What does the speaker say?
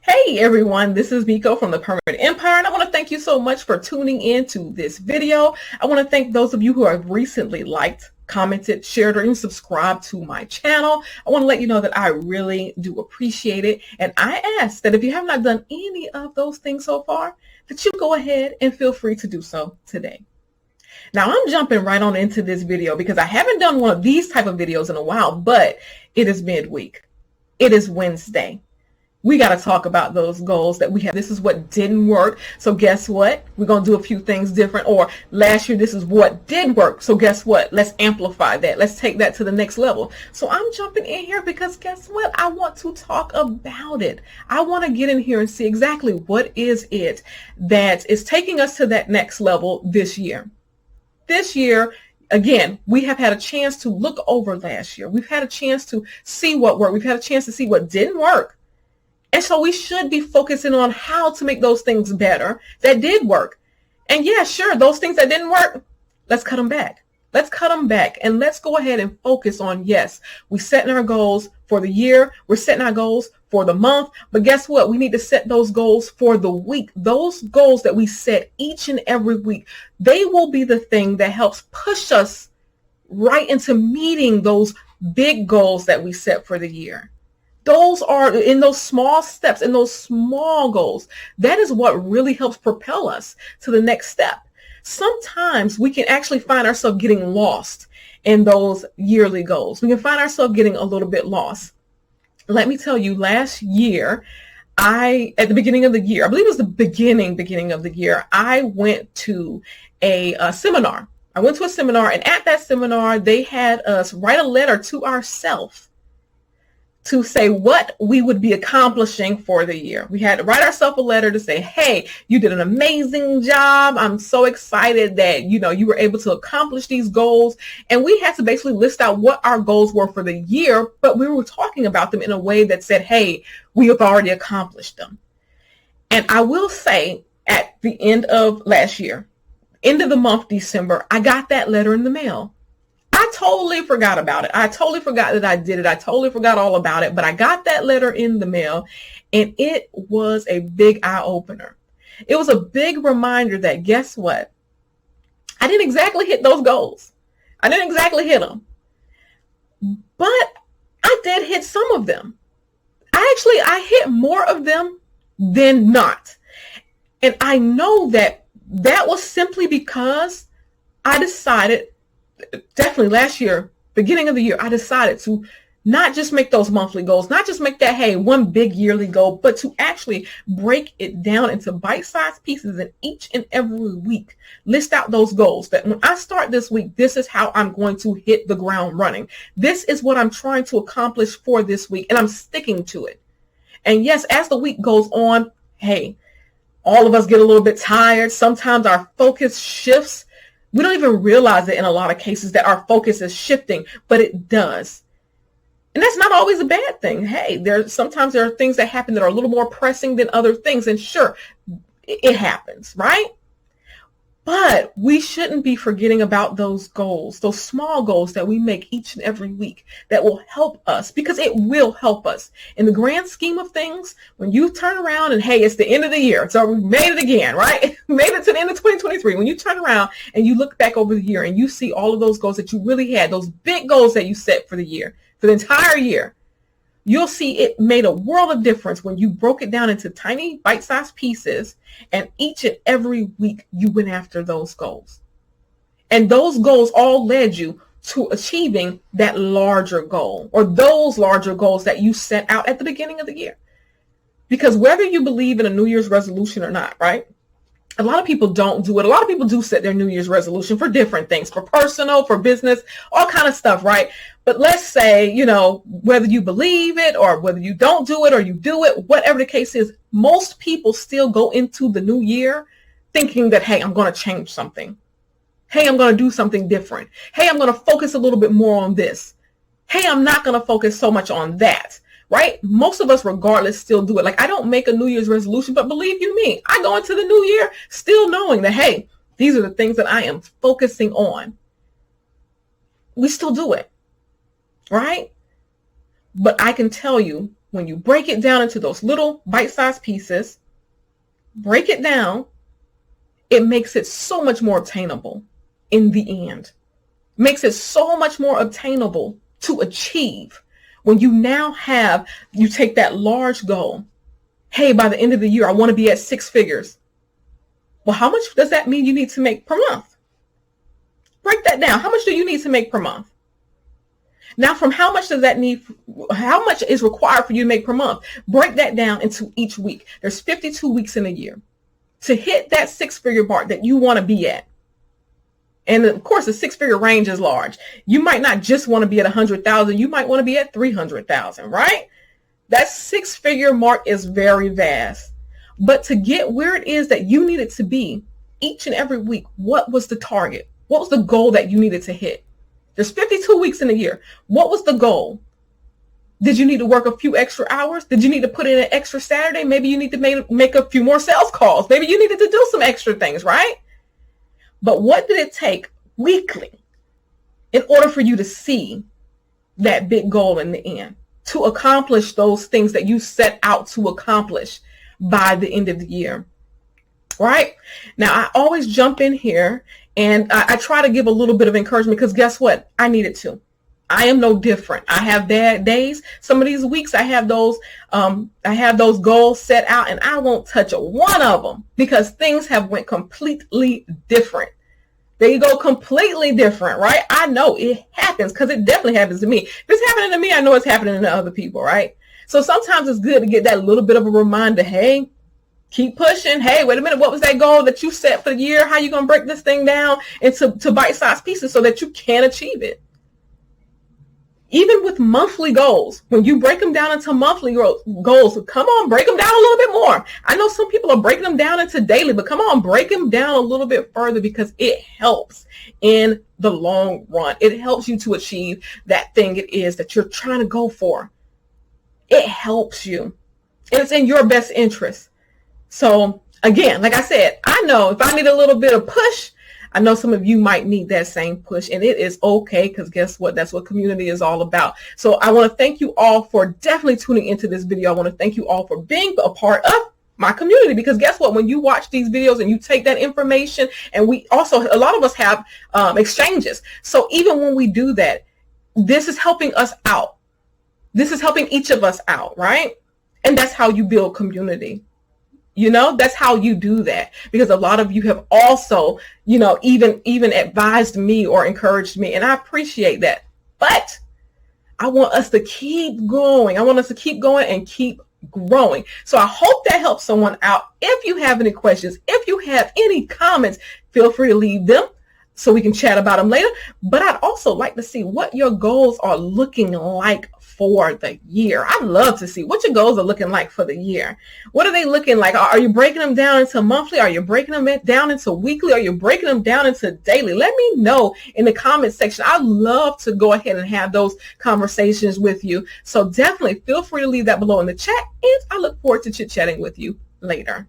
Hey everyone, this is Miko from the Permanent Empire, and I want to thank you so much for tuning in to this video. I want to thank those of you who have recently liked, commented, shared, or even subscribed to my channel. I want to let you know that I really do appreciate it, and I ask that if you have not done any of those things so far, that you go ahead and feel free to do so today. Now I'm jumping right on into this video because I haven't done one of these type of videos in a while, but it is midweek. It is Wednesday. We got to talk about those goals that we have. This is what didn't work. So guess what? We're going to do a few things different. Or last year, this is what did work. So guess what? Let's amplify that. Let's take that to the next level. So I'm jumping in here because guess what? I want to talk about it. I want to get in here and see exactly what is it that is taking us to that next level this year. This year, again, we have had a chance to look over last year. We've had a chance to see what worked. We've had a chance to see what didn't work. And so we should be focusing on how to make those things better that did work. And yeah, sure, those things that didn't work, let's cut them back. Let's cut them back and let's go ahead and focus on, yes, we're setting our goals for the year. We're setting our goals for the month. But guess what? We need to set those goals for the week. Those goals that we set each and every week, they will be the thing that helps push us right into meeting those big goals that we set for the year. Those are in those small steps, in those small goals. That is what really helps propel us to the next step. Sometimes we can actually find ourselves getting lost in those yearly goals. We can find ourselves getting a little bit lost. Let me tell you, last year, at the beginning of the year, I believe it was the beginning of the year, I went to a seminar. I went to a seminar, and at that seminar, they had us write a letter to ourselves to say what we would be accomplishing for the year. We had to write ourselves a letter to say, hey, you did an amazing job. I'm so excited that, you were able to accomplish these goals. And we had to basically list out what our goals were for the year, but we were talking about them in a way that said, hey, we have already accomplished them. And I will say at the end of last year, end of the month, December, I got that letter in the mail. I totally forgot about it. I totally forgot that I did it. I totally forgot all about it, but I got that letter in the mail and it was a big eye opener. It was a big reminder that guess what? I didn't exactly hit those goals. I didn't exactly hit them, but I did hit some of them. I hit more of them than not. And I know that was simply because I decided, definitely last year, beginning of the year, I decided to not just make those monthly goals, not just make that, hey, one big yearly goal, but to actually break it down into bite-sized pieces and each and every week list out those goals that when I start this week, this is how I'm going to hit the ground running. This is what I'm trying to accomplish for this week, and I'm sticking to it. And yes, as the week goes on, hey, all of us get a little bit tired. Sometimes our focus shifts. We don't even realize it in a lot of cases that our focus is shifting, but it does. And that's not always a bad thing. Hey, sometimes there are things that happen that are a little more pressing than other things. And sure, it happens, right? But we shouldn't be forgetting about those goals, those small goals that we make each and every week that will help us, because it will help us. In the grand scheme of things, when you turn around and, hey, it's the end of the year, so we made it again, right? Made it to the end of 2023. When you turn around and you look back over the year and you see all of those goals that you really had, those big goals that you set for the year, for the entire year, you'll see it made a world of difference when you broke it down into tiny bite-sized pieces, and each and every week you went after those goals. And those goals all led you to achieving that larger goal, or those larger goals that you set out at the beginning of the year. Because whether you believe in a New Year's resolution or not, right? A lot of people don't do it. A lot of people do set their New Year's resolution for different things, for personal, for business, all kind of stuff, right? But let's say, whether you believe it or whether you don't do it or you do it, whatever the case is, most people still go into the new year thinking that, hey, I'm going to change something. Hey, I'm going to do something different. Hey, I'm going to focus a little bit more on this. Hey, I'm not going to focus so much on that. Right? Most of us, regardless, still do it. Like, I don't make a New Year's resolution, but believe you me, I go into the new year still knowing that, hey, these are the things that I am focusing on. We still do it. Right? But I can tell you when you break it down into those little bite-sized pieces, break it down, it makes it so much more obtainable in the end. Makes it so much more obtainable to achieve when you now you take that large goal. Hey, by the end of the year, I want to be at 6 figures. Well, how much does that mean you need to make per month? Break that down. How much do you need to make per month? Now, from how much is required for you to make per month? Break that down into each week. There's 52 weeks in a year. To hit that 6-figure mark that you want to be at. And of course, the 6-figure range is large. You might not just want to be at 100,000. You might want to be at 300,000, right? That 6-figure mark is very vast. But to get where it is that you needed to be each and every week, what was the target? What was the goal that you needed to hit? There's 52 weeks in a year. What was the goal? Did you need to work a few extra hours? Did you need to put in an extra Saturday? Maybe you need to make a few more sales calls. Maybe you needed to do some extra things, right? But what did it take weekly in order for you to see that big goal in the end, to accomplish those things that you set out to accomplish by the end of the year, right? Now, I always jump in here and I try to give a little bit of encouragement because guess what? I need it too. I am no different. I have bad days. Some of these weeks I have those goals set out and I won't touch one of them because things have went completely different. They go completely different, right? I know it happens because it definitely happens to me. If it's happening to me, I know it's happening to other people, right? So sometimes it's good to get that little bit of a reminder. Hey, keep pushing. Hey, wait a minute. What was that goal that you set for the year? How are you going to break this thing down into bite-sized pieces so that you can achieve it? Even with monthly goals, when you break them down into monthly goals, come on, break them down a little bit more. I know some people are breaking them down into daily, but come on, break them down a little bit further because it helps in the long run. It helps you to achieve that thing it is that you're trying to go for. It helps you. And it's in your best interest. So again, like I said, I know if I need a little bit of push, I know some of you might need that same push, and it is okay because guess what? That's what community is all about. So I want to thank you all for definitely tuning into this video. I want to thank you all for being a part of my community because guess what? When you watch these videos and you take that information, and we also, a lot of us have exchanges. So even when we do that, this is helping us out. This is helping each of us out, right? And that's how you build community. You know, that's how you do that because a lot of you have also, you know, even advised me or encouraged me. And I appreciate that. But I want us to keep going. I want us to keep going and keep growing. So I hope that helps someone out. If you have any questions, if you have any comments, feel free to leave them so we can chat about them later. But I'd also like to see what your goals are looking like for the year. I'd love to see what your goals are looking like for the year. What are they looking like? Are you breaking them down into monthly? Are you breaking them down into weekly? Are you breaking them down into daily? Let me know in the comment section. I'd love to go ahead and have those conversations with you. So definitely feel free to leave that below in the chat, and I look forward to chit-chatting with you later.